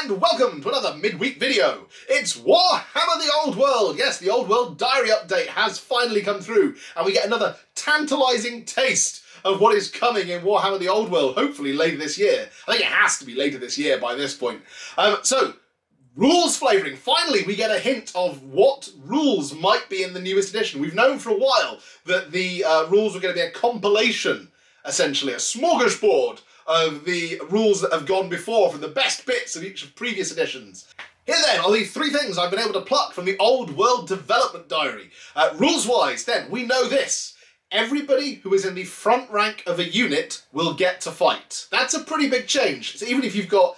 and welcome to another midweek video. It's Warhammer the Old World. Yes, the Old World Diary update has finally come through, and we get another tantalising taste of what is coming in Warhammer the Old World, hopefully later this year. I think it has to be later this year by this point. Rules flavouring. Finally, we get a hint of what rules might be in the newest edition. We've known for a while that the rules were going to be a compilation, essentially, a smorgasbord of the rules that have gone before from the best bits of each of previous editions. Here then are the three things I've been able to pluck from the Old World Development Diary. Rules-wise, then, we know this. Everybody who is in the front rank of a unit will get to fight. That's a pretty big change. So even if you've got,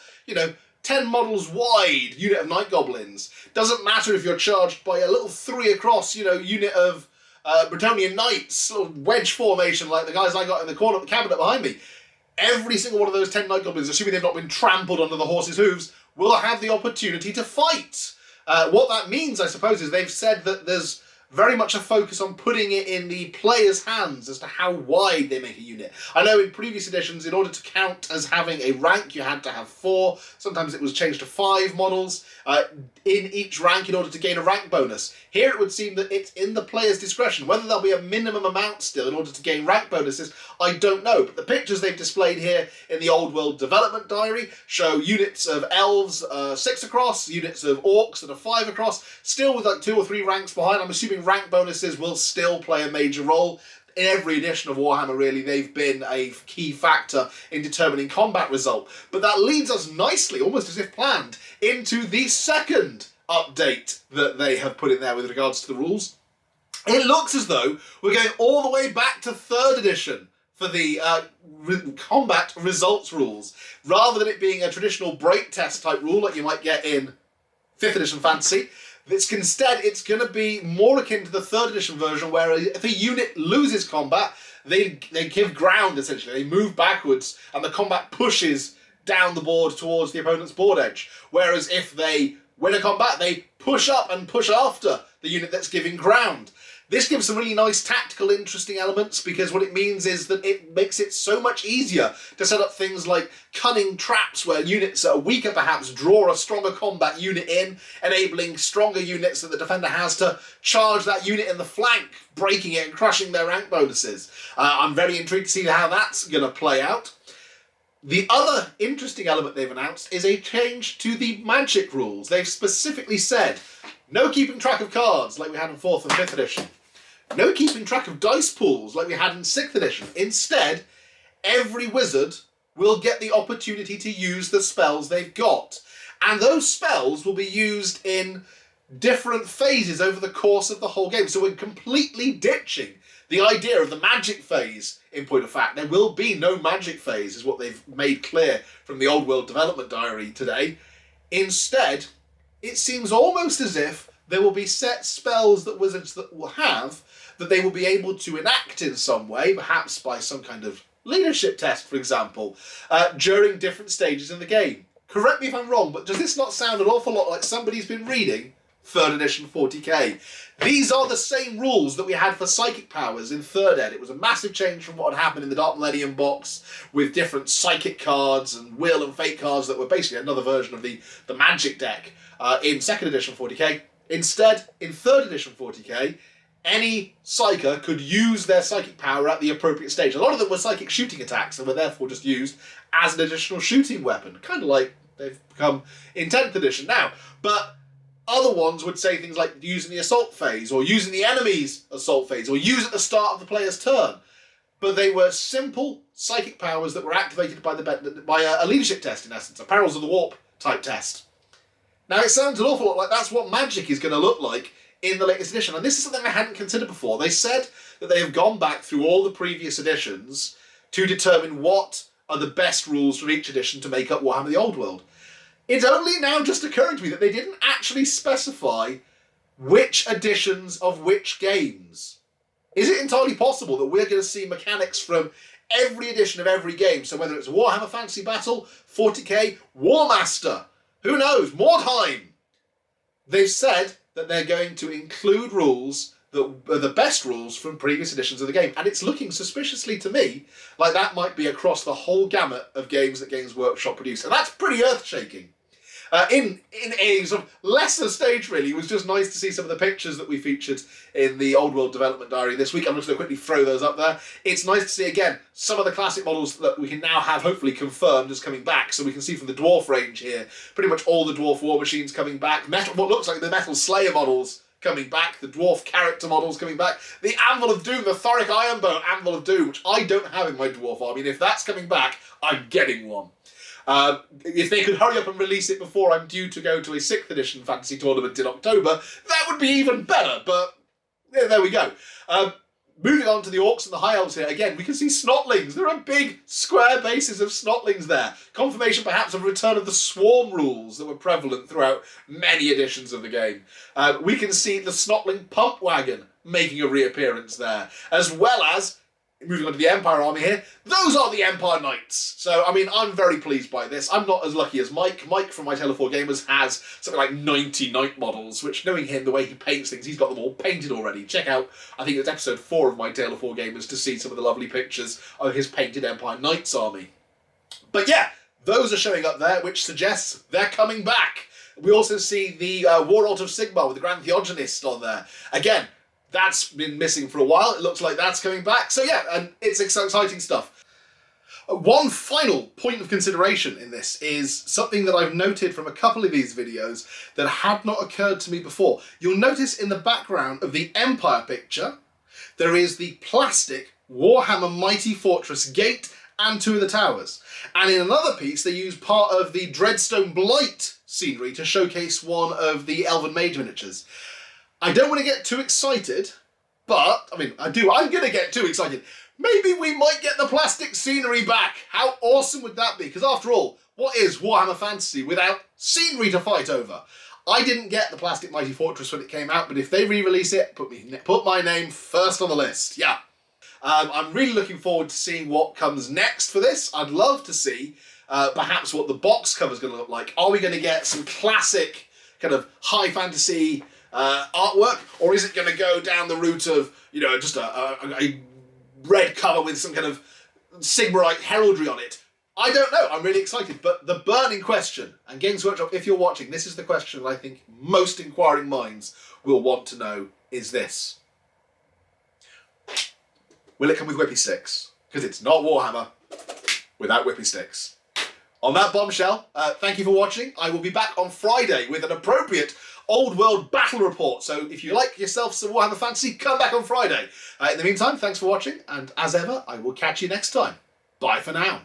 10 models wide unit of Night Goblins, doesn't matter if you're charged by a little 3 across, unit of Bretonian Knights, sort of wedge formation like the guys I got in the corner of the cabinet behind me. Every single one of those 10 Night Goblins, assuming they've not been trampled under the horse's hooves, will have the opportunity to fight. What that means, I suppose, is they've said that there's very much a focus on putting it in the player's hands as to how wide they make a unit. I know in previous editions, in order to count as having a rank, you had to have 4. Sometimes it was changed to 5 models in each rank in order to gain a rank bonus. Here it would seem that it's in the player's discretion. Whether there'll be a minimum amount still in order to gain rank bonuses, I don't know. But the pictures they've displayed here in the Old World Development Diary show units of elves 6 across, units of orcs that are 5 across, still with like 2 or 3 ranks behind. I'm assuming rank bonuses will still play a major role. In every edition of Warhammer, really, they've been a key factor in determining combat result. But that leads us nicely, almost as if planned, into the second update that they have put in there with regards to the rules. It looks as though we're going all the way back to 3rd edition for the combat results rules, rather than it being a traditional break test type rule like you might get in 5th edition Fantasy. Instead, it's going to be more akin to the 3rd edition version, where if a unit loses combat, they give ground, essentially. They move backwards, and the combat pushes down the board towards the opponent's board edge. Whereas if they win a combat, they push up and push after the unit that's giving ground. This gives some really nice tactical, interesting elements, because what it means is that it makes it so much easier to set up things like cunning traps where units that are weaker perhaps draw a stronger combat unit in, enabling stronger units that the defender has to charge that unit in the flank, breaking it and crushing their rank bonuses. I'm very intrigued to see how that's going to play out. The other interesting element they've announced is a change to the magic rules. They've specifically said no keeping track of cards like we had in 4th and 5th edition. No keeping track of dice pools like we had in 6th edition. Instead, every wizard will get the opportunity to use the spells they've got. And those spells will be used in different phases over the course of the whole game. So we're completely ditching the idea of the magic phase, in point of fact. There will be no magic phase, is what they've made clear from the Old World Development Diary today. Instead, it seems almost as if there will be set spells that wizards that will have that they will be able to enact in some way, perhaps by some kind of leadership test, for example, during different stages in the game. Correct me if I'm wrong, but does this not sound an awful lot like somebody's been reading 3rd edition 40k? These are the same rules that we had for psychic powers in 3rd ed. It was a massive change from what had happened in the Dark Millennium box with different psychic cards and Will and Fate cards that were basically another version of the magic deck in 2nd edition 40k. Instead, in 3rd edition 40k, any psyker could use their psychic power at the appropriate stage. A lot of them were psychic shooting attacks and were therefore just used as an additional shooting weapon, kind of like they've become in 10th edition now. But other ones would say things like using the assault phase, or using the enemy's assault phase, or use at the start of the player's turn. But they were simple psychic powers that were activated by a leadership test, in essence, a Perils of the Warp type test. Now, it sounds an awful lot like that's what magic is going to look like in the latest edition. And this is something I hadn't considered before. They said that they have gone back through all the previous editions to determine what are the best rules for each edition to make up Warhammer the Old World. It's only now just occurring to me that they didn't actually specify which editions of which games. Is it entirely possible that we're going to see mechanics from every edition of every game? So whether it's Warhammer Fantasy Battle, 40k, War Master, who knows, Mordheim. They've said that they're going to include rules that are the best rules from previous editions of the game. And it's looking suspiciously to me like that might be across the whole gamut of games that Games Workshop produce. And that's pretty earth-shaking. in a sort of lesser stage, really. It was just nice to see some of the pictures that we featured in the Old World Development Diary this week. I'm just going to quickly throw those up there. It's nice to see, again, some of the classic models that we can now have hopefully confirmed as coming back. So we can see from the Dwarf range here, pretty much all the Dwarf War Machines coming back. What looks like the Metal Slayer models coming back, the Dwarf character models coming back, the Anvil of Doom, the Thoric Ironbone Anvil of Doom, which I don't have in my Dwarf army, and if that's coming back, I'm getting one. If they could hurry up and release it before I'm due to go to a 6th edition fantasy tournament in October, that would be even better, but yeah, there we go. Moving on to the Orcs and the High Elves here, again, we can see Snotlings. There are big square bases of Snotlings there. Confirmation perhaps of a return of the Swarm rules that were prevalent throughout many editions of the game. We can see the Snotling Pump Wagon making a reappearance there, as well as, moving on to the Empire army here, those are the Empire Knights. So, I mean, I'm very pleased by this. I'm not as lucky as Mike. Mike from My Tale of Four Gamers has something like 90 Knight models, which, knowing him, the way he paints things, he's got them all painted already. Check out, I think it's episode 4 of My Tale of Four Gamers to see some of the lovely pictures of his painted Empire Knights army. But yeah, those are showing up there, which suggests they're coming back. We also see the War Alt of Sigmar with the Grand Theogenist on there. Again, that's been missing for a while. It looks like that's coming back. So yeah, and it's exciting stuff. One final point of consideration in this is something that I've noted from a couple of these videos that had not occurred to me before. You'll notice in the background of the Empire picture, there is the plastic Warhammer Mighty Fortress gate and 2 of the towers. And in another piece, they use part of the Dreadstone Blight scenery to showcase one of the Elven Mage miniatures. I don't want to get too excited, but, I mean, I do. I'm going to get too excited. Maybe we might get the plastic scenery back. How awesome would that be? Because after all, what is Warhammer Fantasy without scenery to fight over? I didn't get the plastic Mighty Fortress when it came out, but if they re-release it, put my name first on the list. Yeah. I'm really looking forward to seeing what comes next for this. I'd love to see perhaps what the box cover is going to look like. Are we going to get some classic kind of high fantasy artwork, or is it going to go down the route of, you know, just a red cover with some kind of Sigmarite heraldry on it? I don't know. I'm really excited. But the burning question, and Games Workshop, if you're watching, this is the question that I think most inquiring minds will want to know, is this. Will it come with whippy sticks? Because it's not Warhammer without whippy sticks. On that bombshell, thank you for watching. I will be back on Friday with an appropriate Old World battle report. So if you like yourself some Warhammer Fantasy, come back on Friday. In the meantime, thanks for watching, and as ever, I will catch you next time. Bye for now.